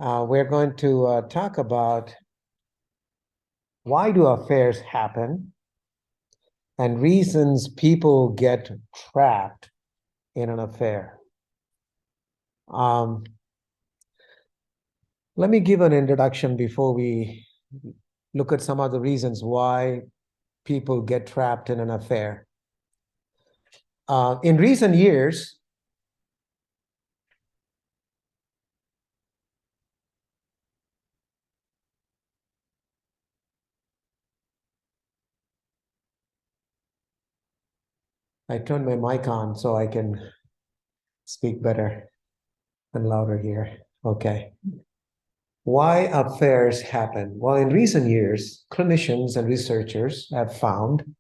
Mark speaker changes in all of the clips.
Speaker 1: We're going to talk about why do affairs happen and reasons people get trapped in an affair. Let me give an introduction before we look at some of the reasons why people get trapped in an affair. In recent years, I turned my mic on so I can speak better and louder here. Okay. Why affairs happen? Well, in recent years, clinicians and researchers have found,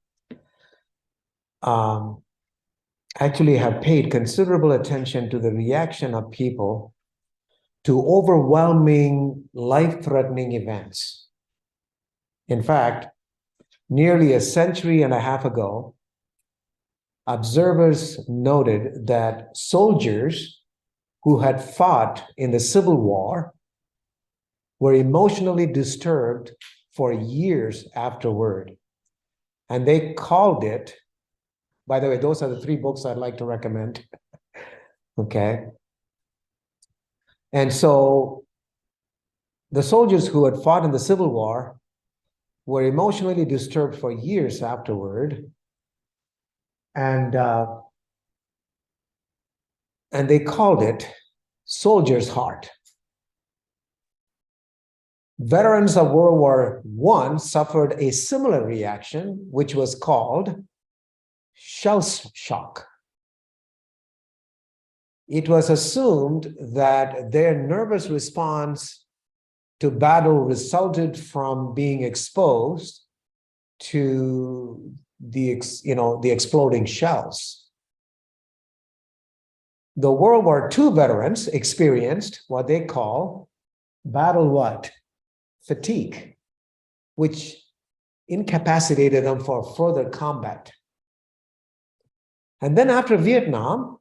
Speaker 1: actually have paid considerable attention to the reaction of people to overwhelming life-threatening events. In fact, nearly a century and a half ago, observers noted that soldiers who had fought in the Civil War were emotionally disturbed for years afterward. And they called it, by the way, those are the 3 books I'd like to recommend. Okay. And so the soldiers who had fought in the Civil War were emotionally disturbed for years afterward. And they called it soldier's heart. Veterans of World War I suffered a similar reaction, which was called shell shock. It was assumed that their nervous response to battle resulted from being exposed to the exploding shells. The World War II veterans experienced what they call battle fatigue, which incapacitated them for further combat. And then after Vietnam,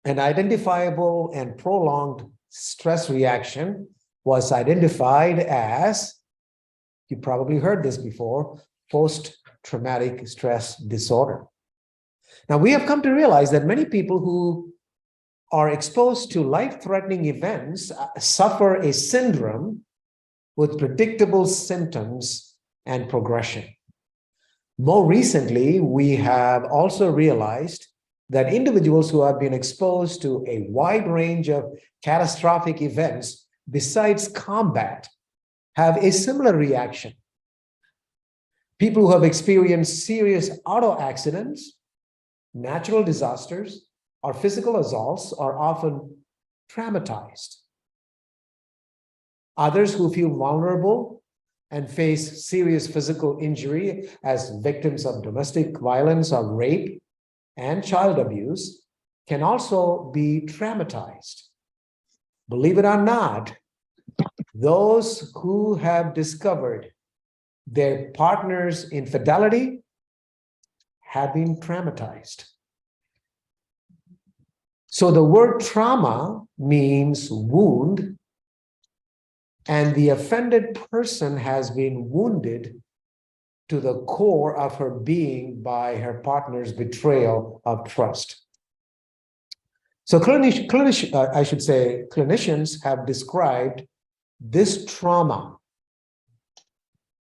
Speaker 1: an identifiable and prolonged stress reaction was identified as, you probably heard this before, post-traumatic stress disorder. Now, we have come to realize that many people who are exposed to life-threatening events suffer a syndrome with predictable symptoms and progression. More recently, we have also realized that individuals who have been exposed to a wide range of catastrophic events besides combat have a similar reaction. People who have experienced serious auto accidents, natural disasters, or physical assaults are often traumatized. Others who feel vulnerable and face serious physical injury as victims of domestic violence or rape and child abuse can also be traumatized. Believe it or not, those who have discovered their partner's infidelity have been traumatized. So the word trauma means wound, and the offended person has been wounded to the core of her being by her partner's betrayal of trust. So clinicians have described this trauma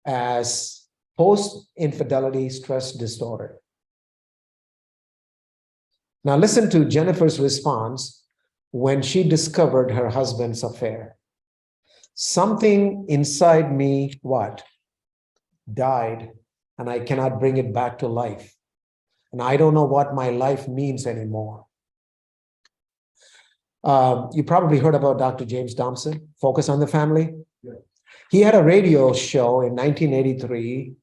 Speaker 1: as post-infidelity stress disorder. Now listen to Jennifer's response when she discovered her husband's affair. Something inside me, died, and I cannot bring it back to life. And I don't know what my life means anymore. You probably heard about Dr. James Dobson, Focus on the Family. Yeah. He had a radio show in 1983.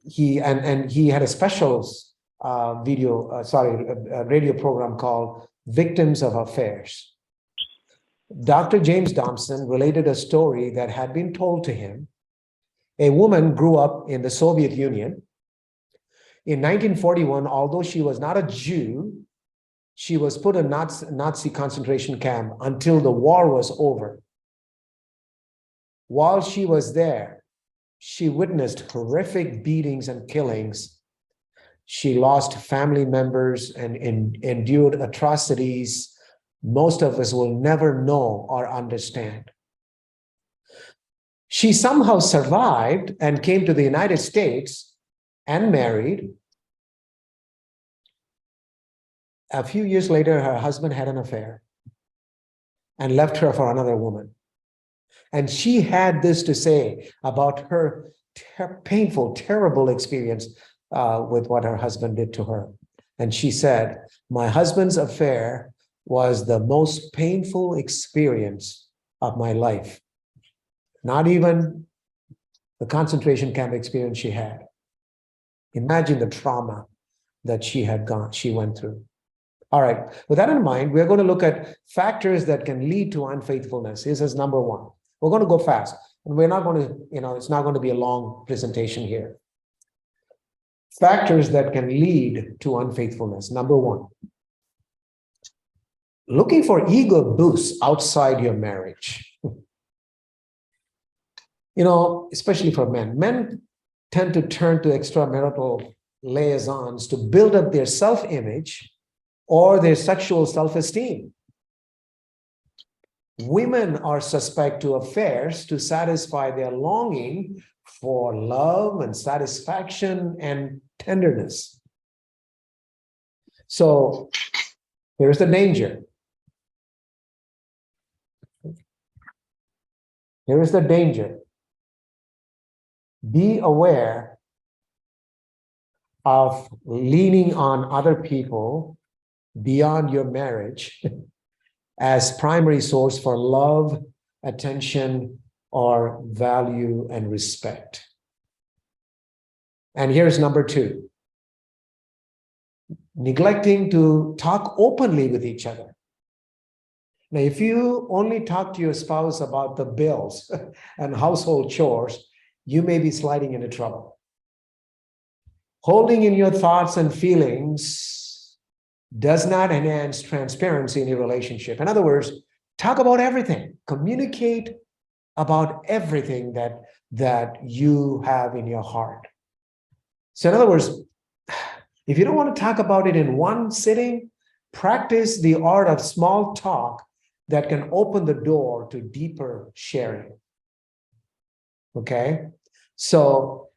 Speaker 1: He had a special radio program called Victims of Affairs. Dr. James Dobson related a story that had been told to him. A woman grew up in the Soviet Union. In 1941, although she was not a Jew, she was put in Nazi concentration camp until the war was over. While she was there, she witnessed horrific beatings and killings. She lost family members and endured atrocities most of us will never know or understand. She somehow survived and came to the United States and married. A few years later, her husband had an affair and left her for another woman. And she had this to say about her painful, terrible experience with what her husband did to her. And she said, "My husband's affair was the most painful experience of my life. Not even the concentration camp experience she had. Imagine the trauma that she went through." All right, with that in mind, we're going to look at factors that can lead to unfaithfulness. This is number one. We're going to go fast, and we're not going to, it's not going to be a long presentation here. Factors that can lead to unfaithfulness. Number one, looking for ego boosts outside your marriage. Especially for men. Men tend to turn to extramarital liaisons to build up their self-image or their sexual self-esteem. Women are suspect to affairs to satisfy their longing for love and satisfaction and tenderness. So here's the danger. Here is the danger. Be aware of leaning on other people beyond your marriage as primary source for love, attention, or value and respect. And here's number two. Neglecting to talk openly with each other. Now, if you only talk to your spouse about the bills and household chores, you may be sliding into trouble. Holding in your thoughts and feelings does not enhance transparency in your relationship. In other words, talk about everything. Communicate about everything that you have in your heart. So in other words, if you don't want to talk about it in one sitting, practice the art of small talk that can open the door to deeper sharing. Okay? So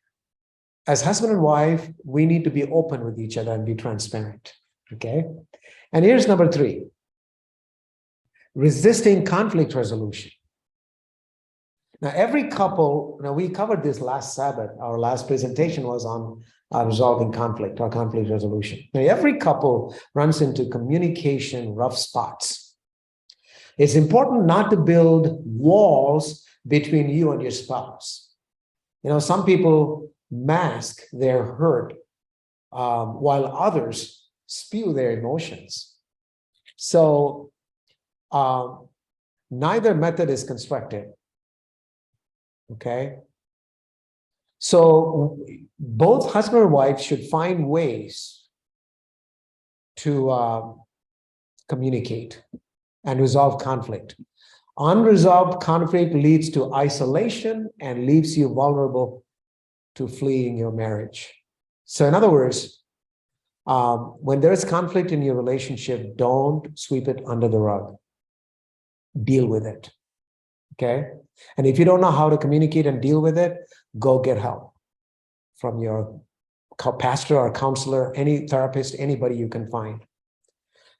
Speaker 1: as husband and wife, we need to be open with each other and be transparent. Okay? And here's number three. Resisting conflict resolution. Now, every couple, we covered this last Sabbath. Our last presentation was on resolving conflict or conflict resolution. Now, every couple runs into communication rough spots. It's important not to build walls between you and your spouse. Some people mask their hurt while others spew their emotions. So neither method is constructive. Okay? So both husband and wife should find ways to communicate and resolve conflict. Unresolved conflict leads to isolation and leaves you vulnerable to fleeing your marriage. So in other words, when there is conflict in your relationship, don't sweep it under the rug. Deal with it. Okay? And if you don't know how to communicate and deal with it, go get help from your pastor or counselor, any therapist, anybody you can find.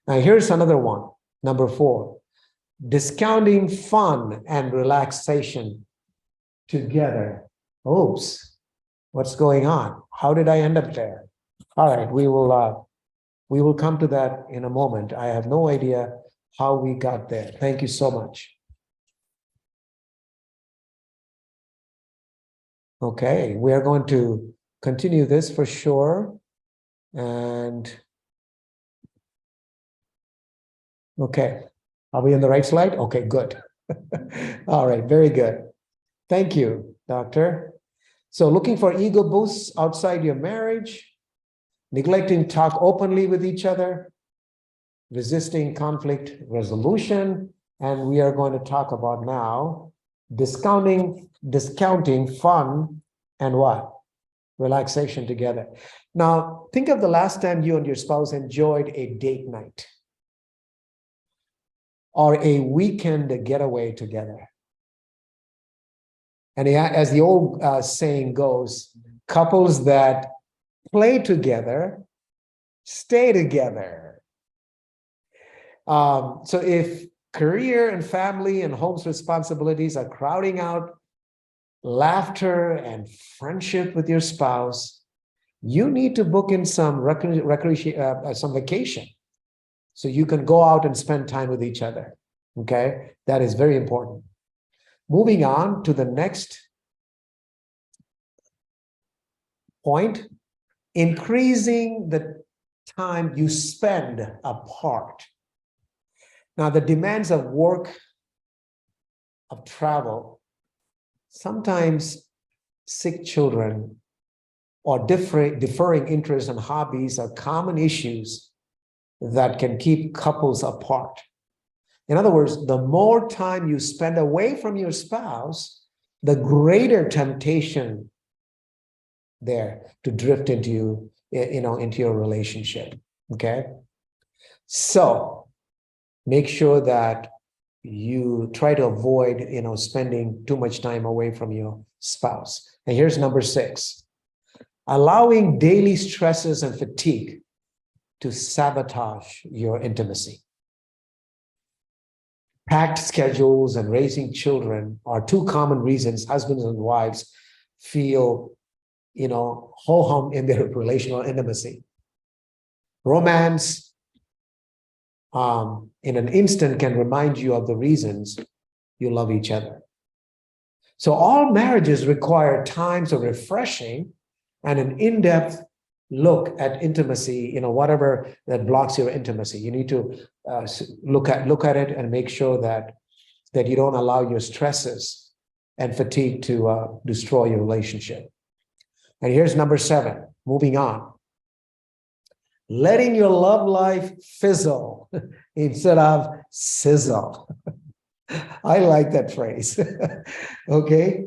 Speaker 1: Now, here's another one. Number 4, discounting fun and relaxation together. Oops, what's going on? How did I end up there? All right, we will come to that in a moment. I have no idea how we got there. Thank you so much. Okay, we are going to continue this for sure. And okay, are we on the right slide? Okay, good. All right, very good. Thank you, doctor. So looking for ego boosts outside your marriage, neglecting to talk openly with each other, resisting conflict resolution, and we are going to talk about now discounting fun and what? Relaxation together. Now, think of the last time you and your spouse enjoyed a date night or a weekend getaway together. And as the old saying goes, couples that play together stay together. So if career and family and home's responsibilities are crowding out laughter and friendship with your spouse, you need to book in some vacation so you can go out and spend time with each other. Okay, that is very important. Moving on to the next point, increasing the time you spend apart. Now, the demands of work, of travel, sometimes sick children or differing interests and hobbies are common issues that can keep couples apart. In other words, the more time you spend away from your spouse, the greater temptation there to drift into into your relationship. Okay, so make sure that you try to avoid spending too much time away from your spouse. And here's number 6: allowing daily stresses and fatigue to sabotage your intimacy. Packed schedules and raising children are two common reasons husbands and wives feel ho-hum in their relational intimacy. Romance in an instant can remind you of the reasons you love each other. So all marriages require times of refreshing and an in-depth look at intimacy, whatever that blocks your intimacy. You need to look at it and make sure that you don't allow your stresses and fatigue to destroy your relationship. And here's number 7, moving on. Letting your love life fizzle instead of sizzle. I like that phrase. Okay.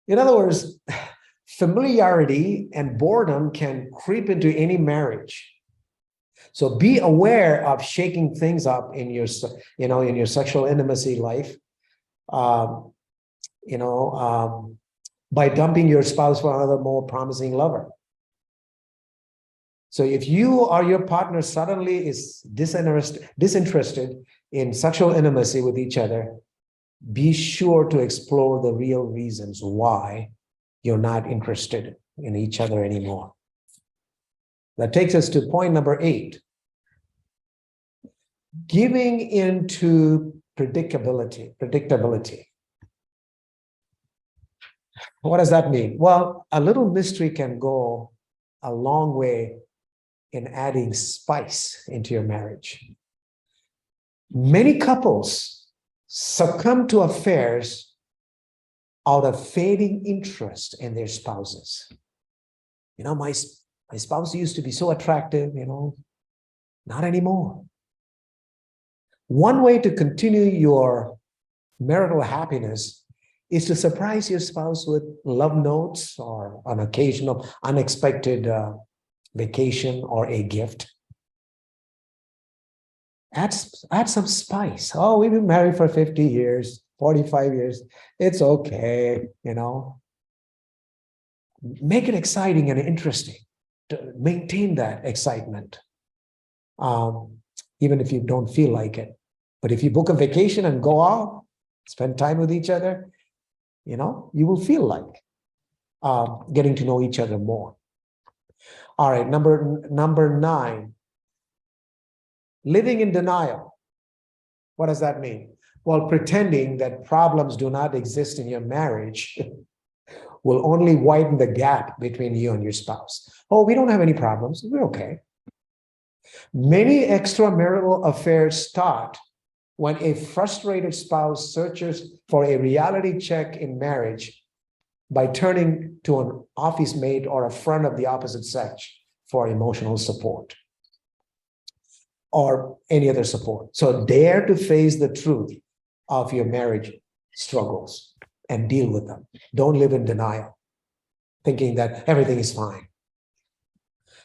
Speaker 1: In other words, familiarity and boredom can creep into any marriage. So be aware of shaking things up in your sexual intimacy life. By dumping your spouse for another more promising lover. So if you or your partner suddenly is disinterested in sexual intimacy with each other, be sure to explore the real reasons why you're not interested in each other anymore. That takes us to point number 8. Giving into predictability. What does that mean? Well, a little mystery can go a long way in adding spice into your marriage. Many couples succumb to affairs out of fading interest in their spouses. My spouse used to be so attractive, not anymore. One way to continue your marital happiness is to surprise your spouse with love notes or an occasional unexpected vacation or a gift. Add some spice. Oh, we've been married for 50 years, 45 years. It's okay, Make it exciting and interesting. To maintain that excitement, even if you don't feel like it. But if you book a vacation and go out, spend time with each other, you will feel like getting to know each other more. All right, number 9, living in denial. What does that mean? Well, pretending that problems do not exist in your marriage will only widen the gap between you and your spouse. Oh, we don't have any problems. We're okay. Many extramarital affairs start when a frustrated spouse searches for a reality check in marriage by turning to an office mate or a friend of the opposite sex for emotional support. or any other support. So dare to face the truth of your marriage struggles and deal with them. Don't live in denial, thinking that everything is fine.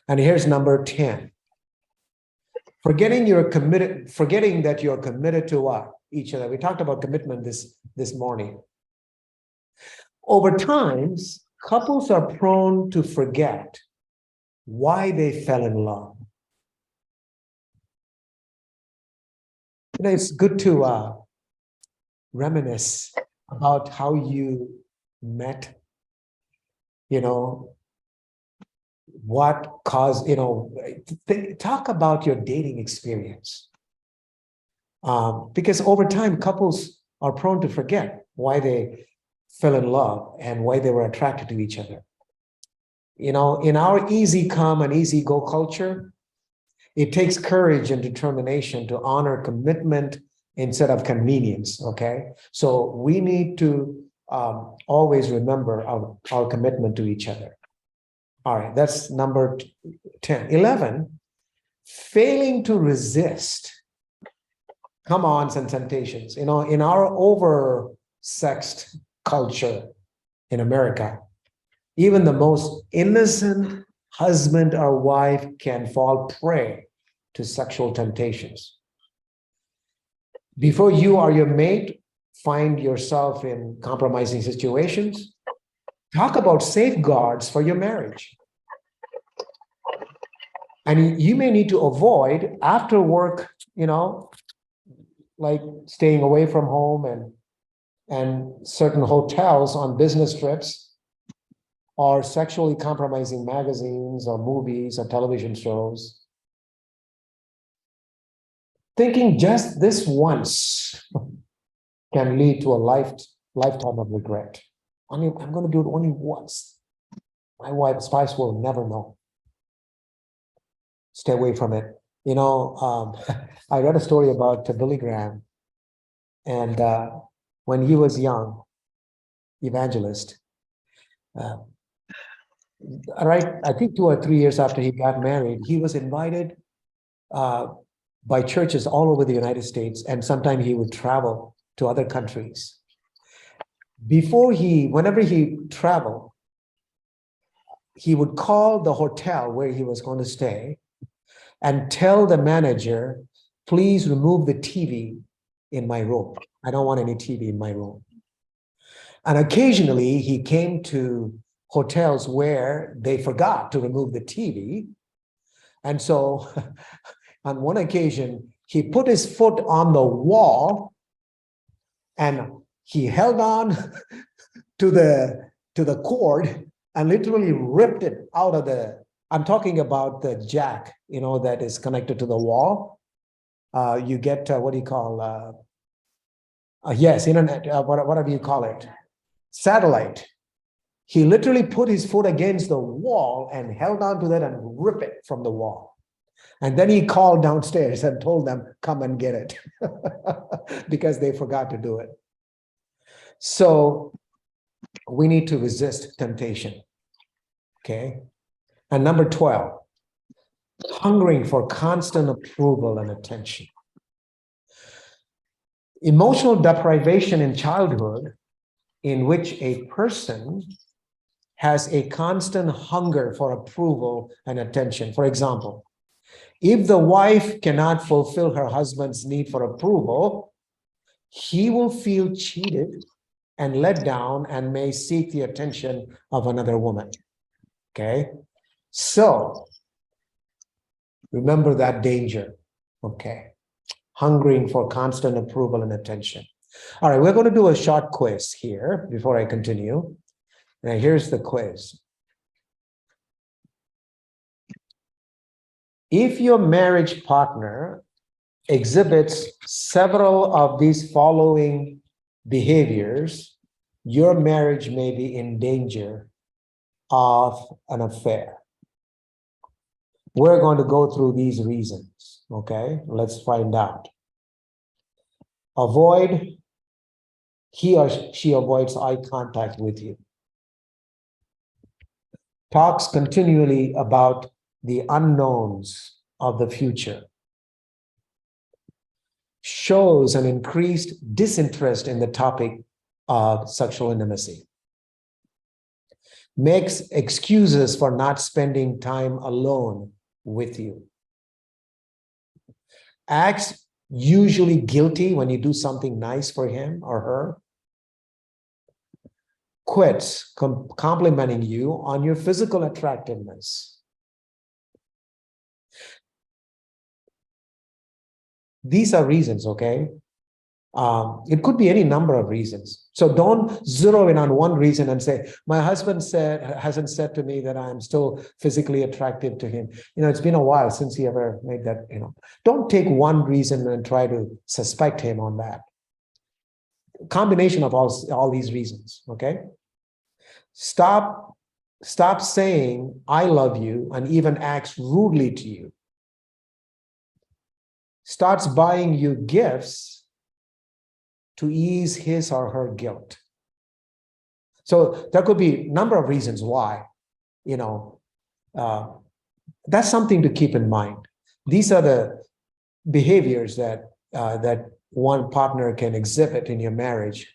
Speaker 1: And here's number 10. Forgetting that you're committed to what? Each other. We talked about commitment this morning. Over time, couples are prone to forget why they fell in love. You know, it's good to reminisce about how you met, you know, what caused, you know, talk about your dating experience. Because over time, couples are prone to forget why they fell in love and why they were attracted to each other. You know, in our easy come and easy go culture, it takes courage and determination to honor commitment instead of convenience, okay? So we need to always remember our commitment to each other. All right, that's number 10. 11, failing to resist come-ons and temptations. You know, in our over-sexed culture in America, even the most innocent husband or wife can fall prey to sexual temptations. Before you or your mate find yourself in compromising situations, talk about safeguards for your marriage. And you may need to avoid after work, you know, like staying away from home and certain hotels on business trips, or sexually compromising magazines or movies or television shows. Thinking just this once can lead to a lifetime of regret. I'm going to do it only once. My spouse will never know. Stay away from it. You know, I read a story about Billy Graham, and when he was young, evangelist, right, I think 2 or 3 years after he got married, he was invited by churches all over the United States, and sometimes he would travel to other countries. Whenever he traveled, he would call the hotel where he was going to stay and tell the manager, please remove the TV in my room. I don't want any TV in my room. And occasionally he came to hotels where they forgot to remove the TV. And so on one occasion, he put his foot on the wall and he held on to the cord and literally ripped it out of I'm talking about the jack, you know, that is connected to the wall. You get, what do you call, yes, internet, whatever you call it, satellite. He literally put his foot against the wall and held on to that and ripped it from the wall. And then he called downstairs and told them, come and get it, because they forgot to do it. So we need to resist temptation, okay? And number 12, hungering for constant approval and attention. Emotional deprivation in childhood, in which a person has a constant hunger for approval and attention. For example, if the wife cannot fulfill her husband's need for approval, he will feel cheated and let down and may seek the attention of another woman. Okay? So, remember that danger. Okay? Hungering for constant approval and attention. All right, we're going to do a short quiz here before I continue. Now, here's the quiz. If your marriage partner exhibits several of these following behaviors, your marriage may be in danger of an affair. We're going to go through these reasons, okay? Let's find out. He or she avoids eye contact with you. Talks continually about the unknowns of the future. shows an increased disinterest in the topic of sexual intimacy, makes excuses for not spending time alone with you, acts usually guilty when you do something nice for him or her, quits complimenting you on your physical attractiveness. These are reasons, okay? It could be any number of reasons. So don't zero in on one reason and say, my husband hasn't said to me that I'm still physically attractive to him. It's been a while since he ever made that, Don't take one reason and try to suspect him on that. Combination of all these reasons, okay? Stop saying, I love you, and even acts rudely to you. Starts buying you gifts to ease his or her guilt. So there could be a number of reasons why, that's something to keep in mind. These are the behaviors that one partner can exhibit in your marriage.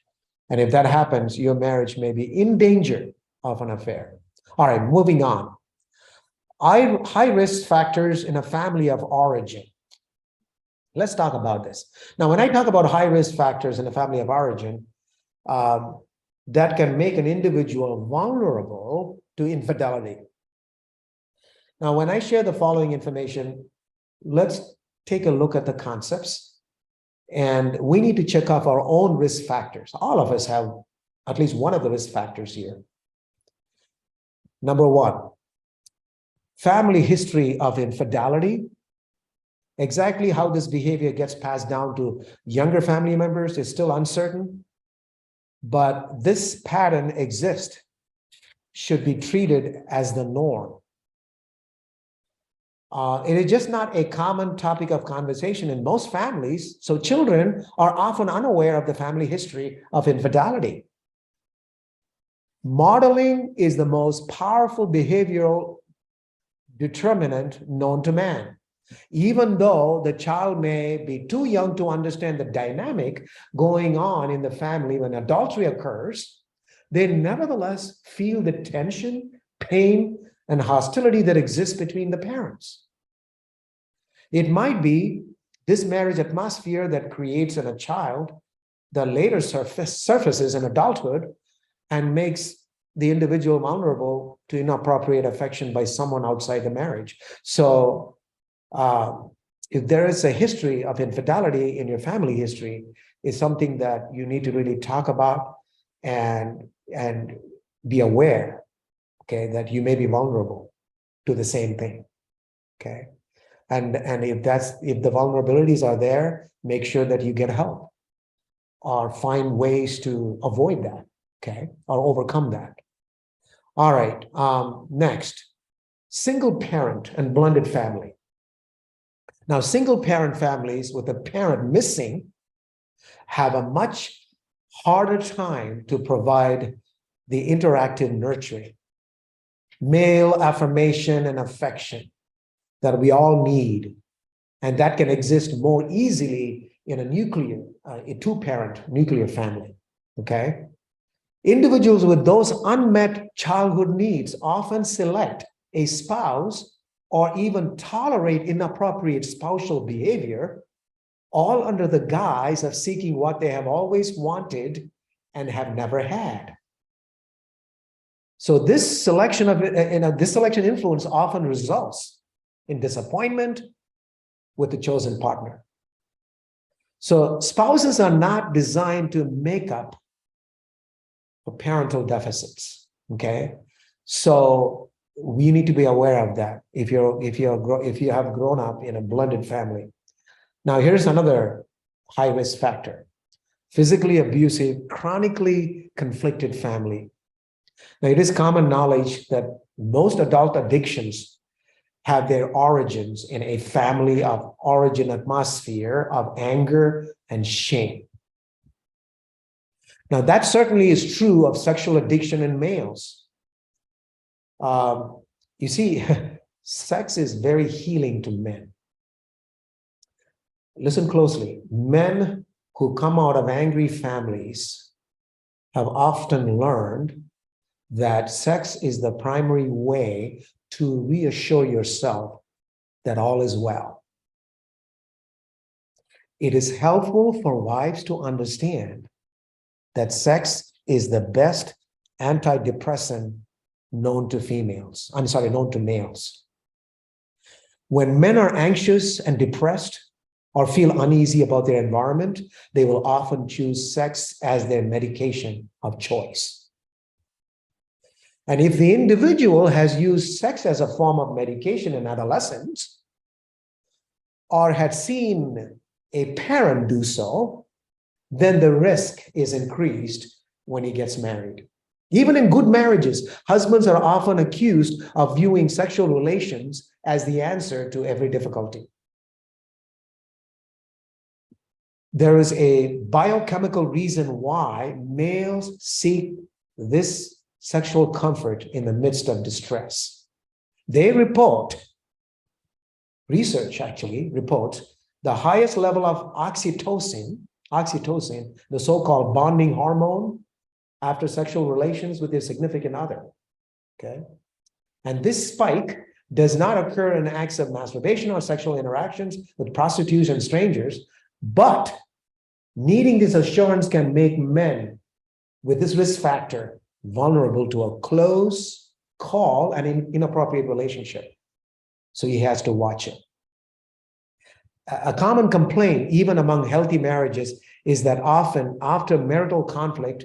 Speaker 1: And if that happens, your marriage may be in danger of an affair. All right, moving on. High risk factors in a family of origin. Let's talk about this. Now, when I talk about high risk factors in a family of origin, that can make an individual vulnerable to infidelity. Now, when I share the following information, let's take a look at the concepts. And we need to check off our own risk factors. All of us have at least one of the risk factors here. Number one, family history of infidelity. Exactly how this behavior gets passed down to younger family members is still uncertain, but this pattern exists, should be treated as the norm. It is just not a common topic of conversation in most families, so children are often unaware of the family history of infidelity. Modeling is the most powerful behavioral determinant known to man. Even though the child may be too young to understand the dynamic going on in the family when adultery occurs, they nevertheless feel the tension, pain, and hostility that exists between the parents. It might be this marriage atmosphere that creates in a child that later surfaces in adulthood and makes the individual vulnerable to inappropriate affection by someone outside the marriage. So if there is a history of infidelity in your family history, it's something that you need to really talk about and be aware, okay, that you may be vulnerable to the same thing, okay? And if the vulnerabilities are there, make sure that you get help or find ways to avoid that, okay, or overcome that. All right, next, single parent and blended family. Now, single parent families with a parent missing have a much harder time to provide the interactive nurturing, male affirmation and affection that we all need, and that can exist more easily in a two-parent nuclear family, okay? Individuals with those unmet childhood needs often select a spouse or even tolerate inappropriate spousal behavior, all under the guise of seeking what they have always wanted and have never had. So this selection influence often results in disappointment with the chosen partner. So spouses are not designed to make up for parental deficits, okay? So we need to be aware of that if you have grown up in a blended family. Now, here's another high risk factor: physically abusive, chronically conflicted family. Now, it is common knowledge that most adult addictions have their origins in a family of origin atmosphere of anger and shame. Now, that certainly is true of sexual addiction in males. You see, sex is very healing to men. Listen closely. Men who come out of angry families have often learned that sex is the primary way to reassure yourself that all is well. It is helpful for wives to understand that sex is the best antidepressant known to females. I'm sorry, known to males. When men are anxious and depressed or feel uneasy about their environment, they will often choose sex as their medication of choice. And if the individual has used sex as a form of medication in adolescence, or had seen a parent do so, then the risk is increased when he gets married. Even in good marriages, husbands are often accused of viewing sexual relations as the answer to every difficulty. There is a biochemical reason why males seek this sexual comfort in the midst of distress. They report, research actually reports, the highest level of oxytocin, the so-called bonding hormone, after sexual relations with their significant other, okay? And this spike does not occur in acts of masturbation or sexual interactions with prostitutes and strangers, but needing this assurance can make men with this risk factor vulnerable to a close call and inappropriate relationship. So he has to watch it. A common complaint, even among healthy marriages, is that often after marital conflict,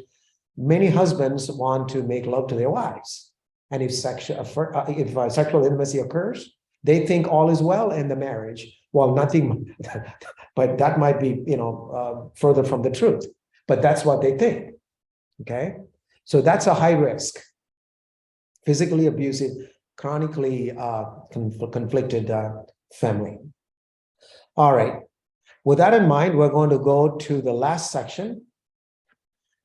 Speaker 1: many husbands want to make love to their wives. And if sexual intimacy occurs, they think all is well in the marriage. Well, nothing, but that might be, further from the truth. But that's what they think, okay? So that's a high risk. Physically abusive, chronically conflicted family. All right. With that in mind, we're going to go to the last section.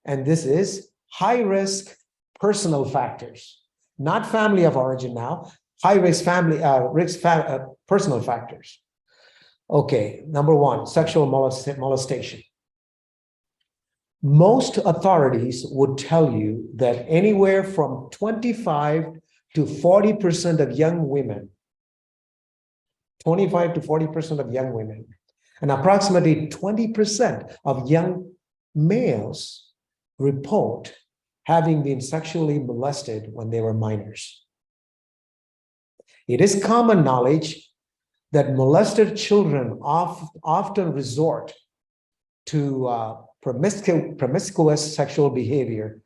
Speaker 1: And this is high-risk personal factors, not family of origin now, high-risk personal factors. Okay, number one, sexual molestation. Most authorities would tell you that anywhere from 25 to 40% of young women, 25 to 40% of young women, and approximately 20% of young males report having been sexually molested when they were minors. It is common knowledge that molested children often resort to promiscuous sexual behavior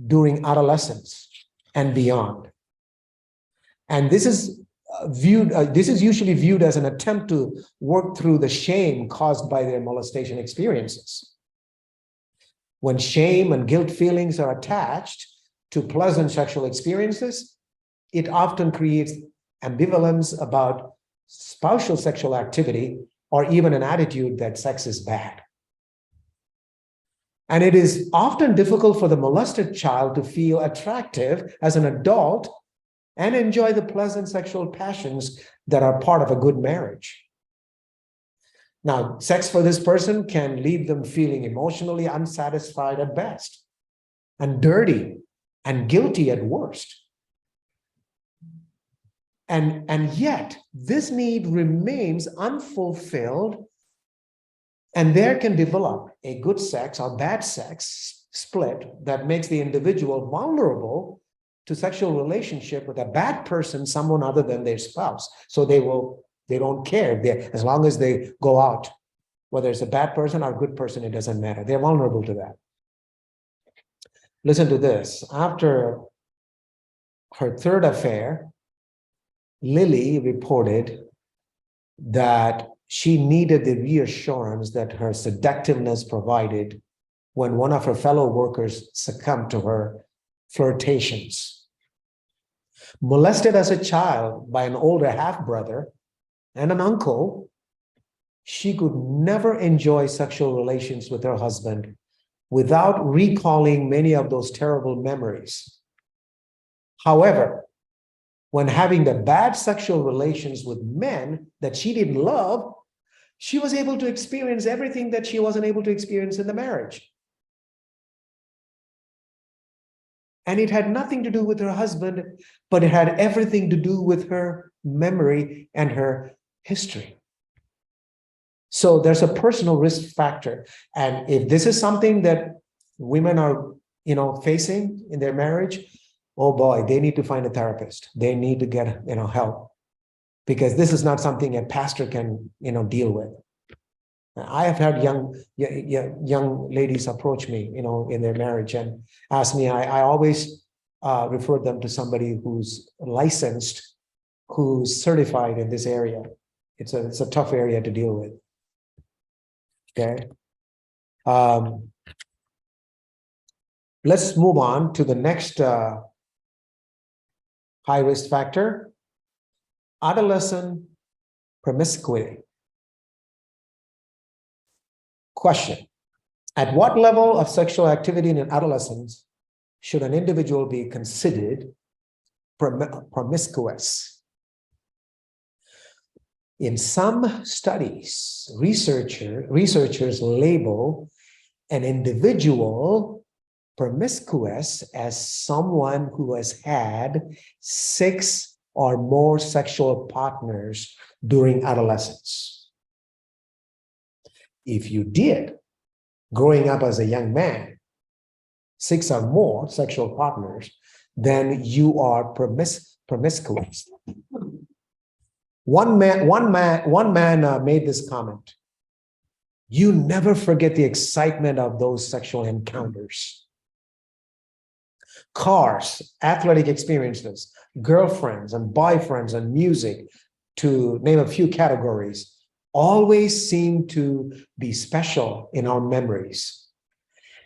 Speaker 1: during adolescence and beyond. And this is usually viewed as an attempt to work through the shame caused by their molestation experiences. When shame and guilt feelings are attached to pleasant sexual experiences, it often creates ambivalence about spousal sexual activity or even an attitude that sex is bad. And it is often difficult for the molested child to feel attractive as an adult and enjoy the pleasant sexual passions that are part of a good marriage. Now, sex for this person can leave them feeling emotionally unsatisfied at best, and dirty and guilty at worst. And yet, this need remains unfulfilled, and there can develop a good sex or bad sex split that makes the individual vulnerable to sexual relationship with a bad person, someone other than their spouse. So they don't care. As long as they go out, whether it's a bad person or a good person, it doesn't matter. They're vulnerable to that. Listen to this. After her third affair, Lily reported that she needed the reassurance that her seductiveness provided when one of her fellow workers succumbed to her flirtations. Molested as a child by an older half-brother and an uncle, she could never enjoy sexual relations with her husband without recalling many of those terrible memories. However, when having the bad sexual relations with men that she didn't love, she was able to experience everything that she wasn't able to experience in the marriage. And it had nothing to do with her husband, but it had everything to do with her memory and her history. So there's a personal risk factor. And if this is something that women are, facing in their marriage, oh boy, they need to find a therapist. They need to get, help, because this is not something a pastor can, deal with. I have had young ladies approach me, in their marriage and ask me. I always refer them to somebody who's licensed, who's certified in this area. It's a tough area to deal with. Okay. Let's move on to the next high risk factor: adolescent promiscuity. Question: at what level of sexual activity in adolescence should an individual be considered promiscuous? In some studies, researchers label an individual promiscuous as someone who has had 6 or more sexual partners during adolescence. If you did, growing up as a young man, 6 or more sexual partners, then you are promiscuous. One man made this comment: you never forget the excitement of those sexual encounters. Cars, athletic experiences, girlfriends and boyfriends and music, to name a few categories, always seem to be special in our memories.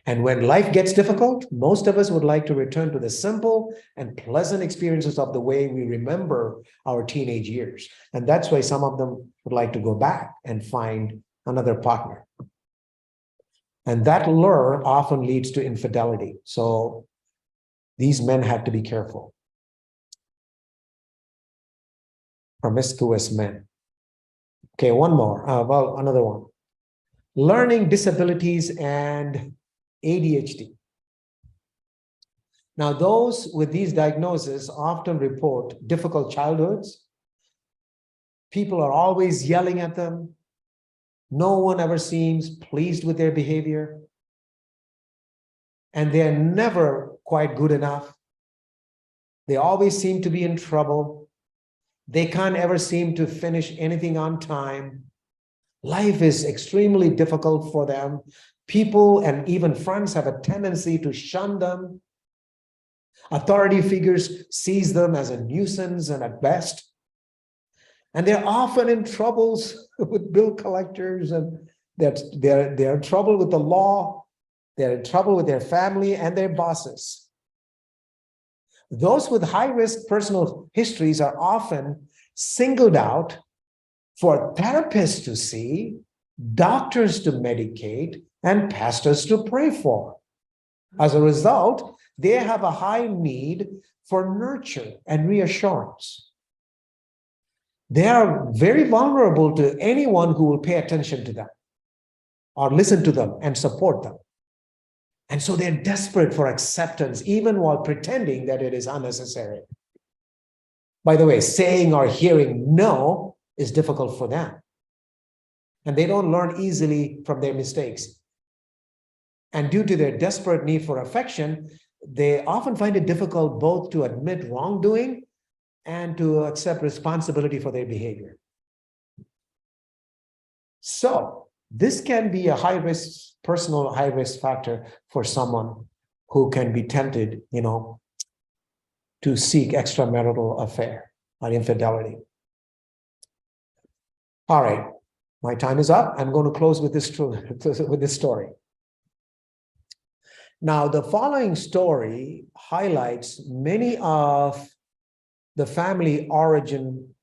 Speaker 1: And when life gets difficult, most of us would like to return to the simple and pleasant experiences of the way we remember our teenage years. And that's why some of them would like to go back and find another partner. And that lure often leads to infidelity. So these men have to be careful. Promiscuous men. Okay, one more. Another one. Learning disabilities and ADHD. Now, those with these diagnoses often report difficult childhoods. People are always yelling at them. No one ever seems pleased with their behavior. And they're never quite good enough. They always seem to be in trouble. They can't ever seem to finish anything on time. Life is extremely difficult for them. People and even friends have a tendency to shun them. Authority figures sees them as a nuisance and at best. And they're often in troubles with bill collectors, and they're in trouble with the law. They're in trouble with their family and their bosses. Those with high-risk personal histories are often singled out for therapists to see, doctors to medicate, and pastors to pray for. As a result, they have a high need for nurture and reassurance. They are very vulnerable to anyone who will pay attention to them or listen to them and support them. And so they're desperate for acceptance, even while pretending that it is unnecessary. By the way, saying or hearing no is difficult for them. And they don't learn easily from their mistakes. And due to their desperate need for affection, they often find it difficult both to admit wrongdoing and to accept responsibility for their behavior. So this can be a high-risk, personal high-risk factor for someone who can be tempted, to seek extramarital affair or infidelity. All right, my time is up. I'm going to close with this story. Now, the following story highlights many of the family origin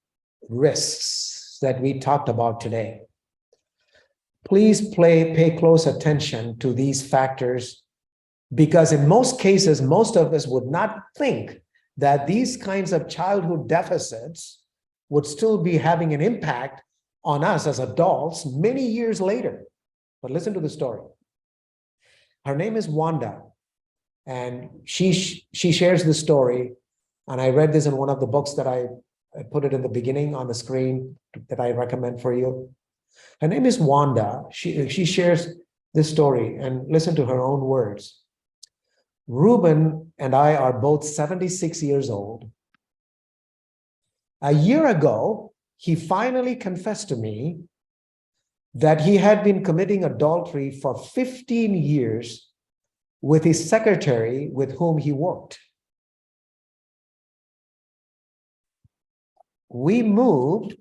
Speaker 1: risks that we talked about today. Please pay close attention to these factors, because in most cases, most of us would not think that these kinds of childhood deficits would still be having an impact on us as adults many years later. But listen to the story. Her name is Wanda, and she shares the story. And I read this in one of the books that I put it in the beginning on the screen that I recommend for you. Her name is Wanda. She shares this story, and listen to her own words. Reuben and I are both 76 years old. A year ago, he finally confessed to me that he had been committing adultery for 15 years with his secretary with whom he worked. We moved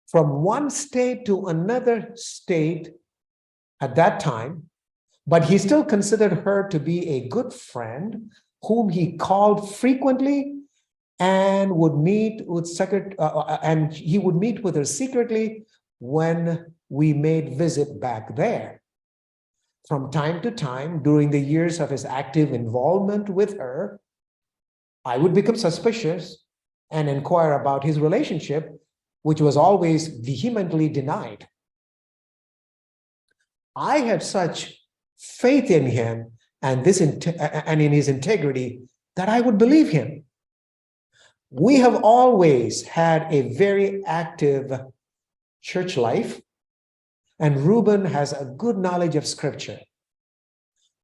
Speaker 1: from one state to another state at that time, but he still considered her to be a good friend whom he called frequently and would meet with and he would meet with her secretly when we made visit back there. From time to time, during the years of his active involvement with her, I would become suspicious and inquire about his relationship, which was always vehemently denied. I had such faith in him and in his integrity that I would believe him. We have always had a very active church life, and Reuben has a good knowledge of scripture.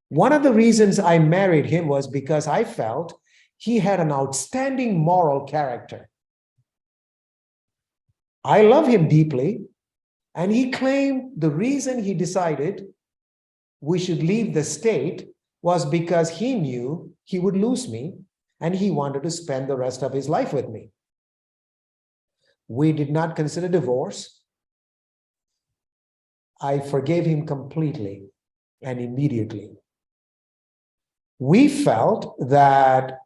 Speaker 1: One of the reasons I married him was because I felt he had an outstanding moral character. I love him deeply, and he claimed the reason he decided we should leave the state was because he knew he would lose me and he wanted to spend the rest of his life with me. We did not consider divorce. I forgave him completely and immediately. We felt that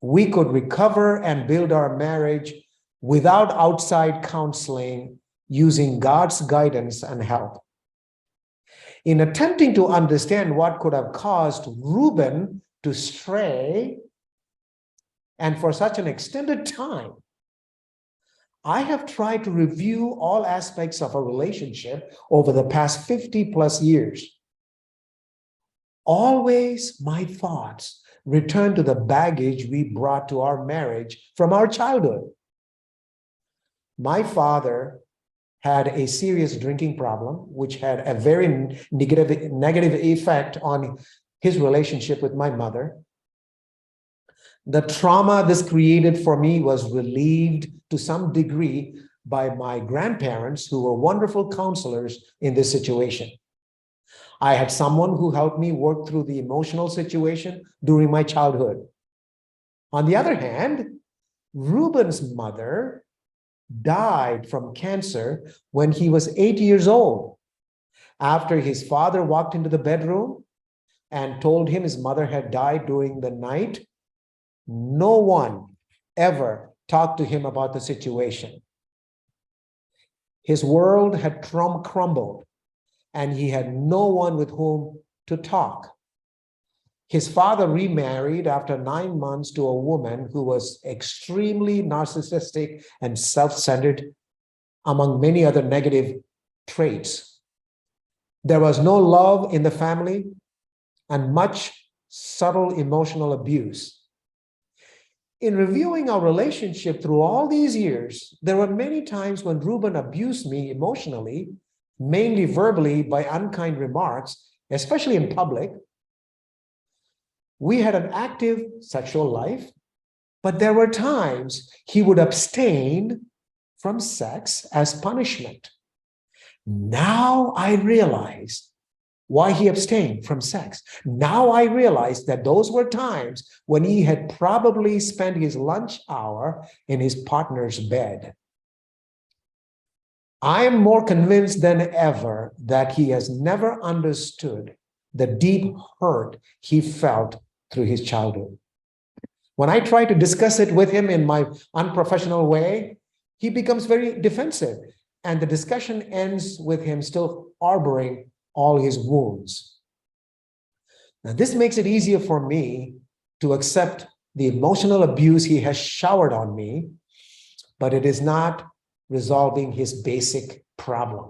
Speaker 1: we could recover and build our marriage without outside counseling, using God's guidance and help. In attempting to understand what could have caused Reuben to stray, and for such an extended time, I have tried to review all aspects of a relationship over the past 50 plus years. Always my thoughts return to the baggage we brought to our marriage from our childhood. My father had a serious drinking problem, which had a very negative effect on his relationship with my mother. The trauma this created for me was relieved to some degree by my grandparents, who were wonderful counselors in this situation. I had someone who helped me work through the emotional situation during my childhood. On the other hand, Reuben's mother died from cancer when he was 8 years old, after his father walked into the bedroom and told him his mother had died during the night. No one ever talked to him about the situation. His world had crumbled, and he had no one with whom to talk. His father remarried after 9 months to a woman who was extremely narcissistic and self-centered, among many other negative traits. There was no love in the family and much subtle emotional abuse. In reviewing our relationship through all these years, there were many times when Reuben abused me emotionally, mainly verbally by unkind remarks, especially in public. We had an active sexual life, but there were times he would abstain from sex as punishment. Now I realize why he abstained from sex. Now I realize that those were times when he had probably spent his lunch hour in his partner's bed. I am more convinced than ever that he has never understood the deep hurt he felt through his childhood. When I try to discuss it with him in my unprofessional way, he becomes very defensive, and the discussion ends with him still harboring all his wounds. Now, this makes it easier for me to accept the emotional abuse he has showered on me, but it is not resolving his basic problem.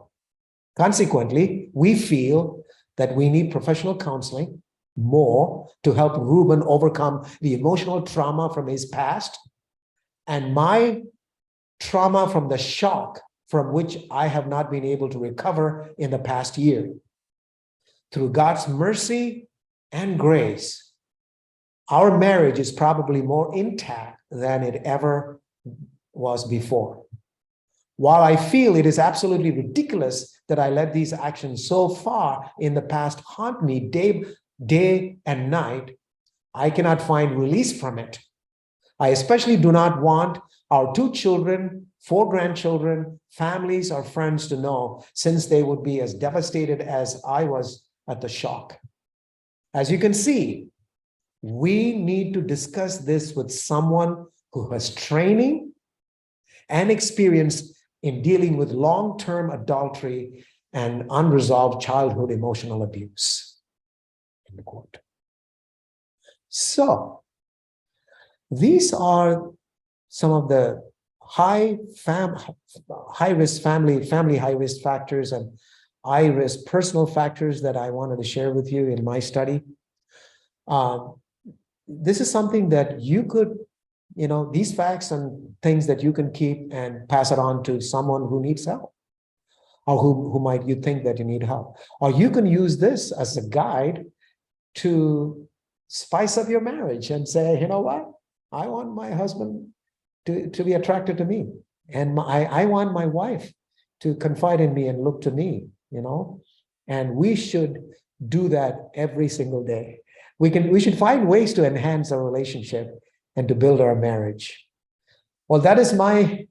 Speaker 1: Consequently, we feel that we need professional counseling more to help Reuben overcome the emotional trauma from his past and my trauma from the shock from which I have not been able to recover in the past year. Through God's mercy and grace, our marriage is probably more intact than it ever was before. While I feel it is absolutely ridiculous that I let these actions so far in the past haunt me day and night, I cannot find release from it. I especially do not want our 2 children, 4 grandchildren, families, or friends to know, since they would be as devastated as I was at the shock. As you can see, we need to discuss this with someone who has training and experience in dealing with long-term adultery and unresolved childhood emotional abuse. End quote. So, these are some of the high-risk family high-risk factors and high-risk personal factors that I wanted to share with you in my study. This is something that you could, these facts and things that you can keep and pass it on to someone who needs help, or who might you think that you need help. Or you can use this as a guide to spice up your marriage and say, you know what? I want my husband to be attracted to me. And I want my wife to confide in me and look to me, and we should do that every single day. We should find ways to enhance our relationship and to build our marriage. Well, that is my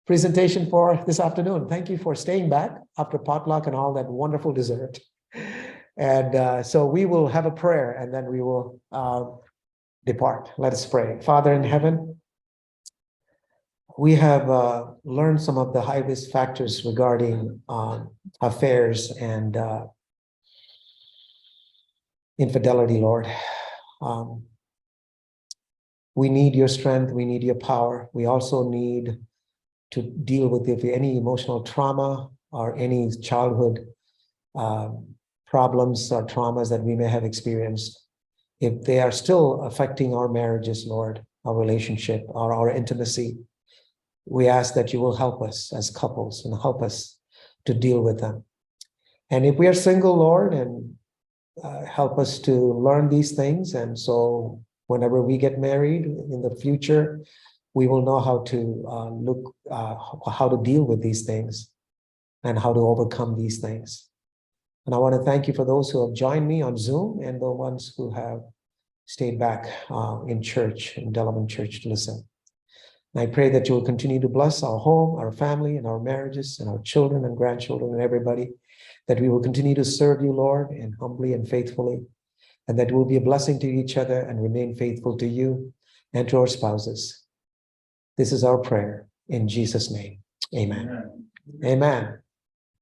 Speaker 1: presentation for this afternoon. Thank you for staying back after potluck and all that wonderful dessert. And so we will have a prayer and then we will depart. Let us pray. Father in heaven, we have learned some of the high-risk factors regarding affairs and infidelity, Lord. We need your strength. We need your power. We also need to deal with any emotional trauma or any childhood problems or traumas that we may have experienced. If they are still affecting our marriages, Lord, our relationship or our intimacy, we ask that you will help us as couples and help us to deal with them. And if we are single, Lord, and help us to learn these things. And so whenever we get married in the future, we will know how to how to deal with these things and how to overcome these things. And I want to thank you for those who have joined me on Zoom and the ones who have stayed back in church, in Delavan Church, to listen. And I pray that you will continue to bless our home, our family, and our marriages, and our children and grandchildren and everybody, that we will continue to serve you, Lord, and humbly and faithfully, and that we'll be a blessing to each other and remain faithful to you and to our spouses. This is our prayer in Jesus' name. Amen. Amen. Amen.